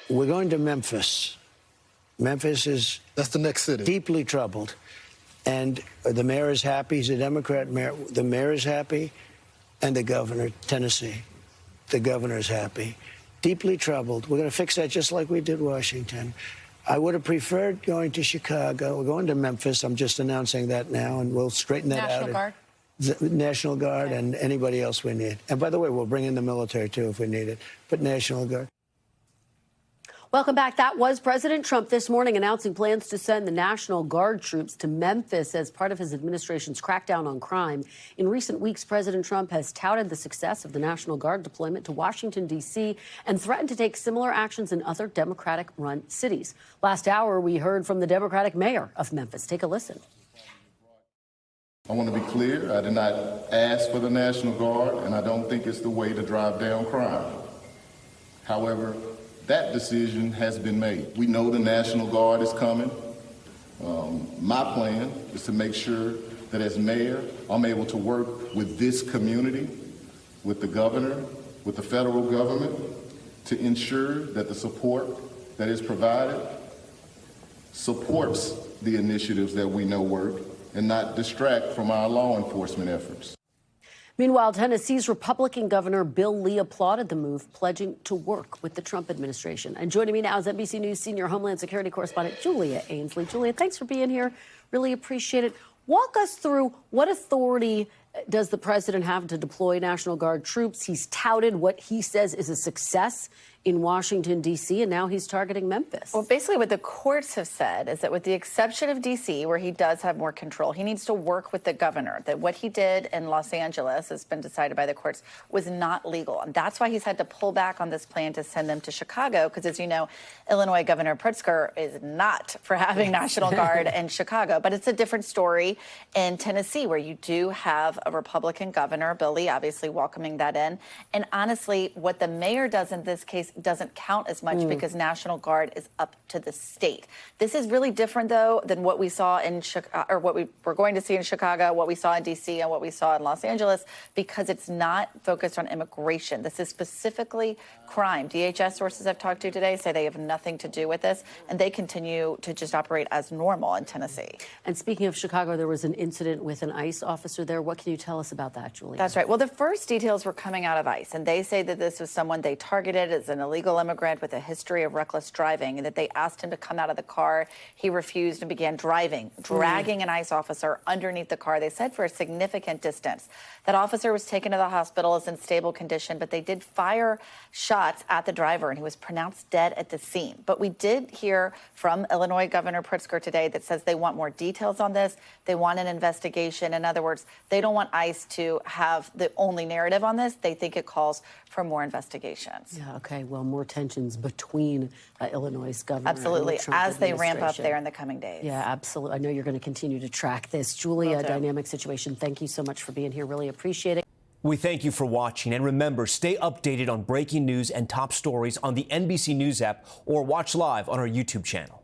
We're going to Memphis. Memphis is... That's the next city. ...deeply troubled. And the mayor is happy. He's a Democrat mayor. The mayor is happy. And the governor, Tennessee, the governor is happy. Deeply troubled. We're going to fix that just like we did Washington. I would have preferred going to Chicago. We're going to Memphis. I'm just announcing that now, and we'll straighten that out. National Guard? National Guard okay. and anybody else we need. And by the way, we'll bring in the military, too, if we need it. But National Guard. Welcome back. That was President Trump this morning announcing plans to send the National Guard troops to Memphis as part of his administration's crackdown on crime. In recent weeks, President Trump has touted the success of the National Guard deployment to Washington, D.C., and threatened to take similar actions in other Democratic-run cities. Last hour, we heard from the Democratic mayor of Memphis. Take a listen. I want to be clear. I did not ask for the National Guard, and I don't think it's the way to drive down crime. However, that decision has been made. We know the National Guard is coming. My plan is to make sure that as mayor, I'm able to work with this community, with the governor, with the federal government, to ensure that the support that is provided supports the initiatives that we know work and not distract from our law enforcement efforts. Meanwhile, Tennessee's Republican Governor Bill Lee applauded the move, pledging to work with the Trump administration. And joining me now is NBC News senior Homeland Security correspondent Julia Ainsley. Julia, thanks for being here. Really appreciate it. Walk us through what authority does the president have to deploy National Guard troops? He's touted what he says is a success in Washington, D.C., and now he's targeting Memphis. Well, basically what the courts have said is that with the exception of D.C., where he does have more control, he needs to work with the governor, that what he did in Los Angeles has been decided by the courts was not legal. And that's why he's had to pull back on this plan to send them to Chicago, because as you know, Illinois Governor Pritzker is not for having National Guard in Chicago. But it's a different story in Tennessee, where you do have a Republican governor, Bill Lee, obviously welcoming that in. And honestly, what the mayor does in this case doesn't count as much because National Guard is up to the state. This is really different, though, than what we saw in Chicago, or what we were going to see in Chicago, what we saw in D.C., and what we saw in Los Angeles, because it's not focused on immigration. This is specifically crime. DHS sources I've talked to today say they have nothing to do with this, and they continue to just operate as normal in Tennessee. And speaking of Chicago, there was an incident with an ICE officer there. What can you tell us about that, Julia? That's right. Well, the first details were coming out of ICE, and they say that this was someone they targeted as an illegal immigrant with a history of reckless driving, and that they asked him to come out of the car. He refused and began driving, dragging an ICE officer underneath the car, they said, for a significant distance. That officer was taken to the hospital, is in stable condition, but they did fire shots at the driver, and he was pronounced dead at the scene. But we did hear from Illinois Governor Pritzker today that says they want more details on this. They want an investigation. In other words, they don't want ICE to have the only narrative on this. They think it calls for more investigations. Yeah, okay. Well, more tensions between Illinois governor absolutely, and the Trump as they ramp up administration. there in the coming days. Yeah, absolutely. I know you're going to continue to track this. Julia, dynamic situation. Thank you so much for being here. Really appreciate it. We thank you for watching. And remember, stay updated on breaking news and top stories on the NBC News app or watch live on our YouTube channel.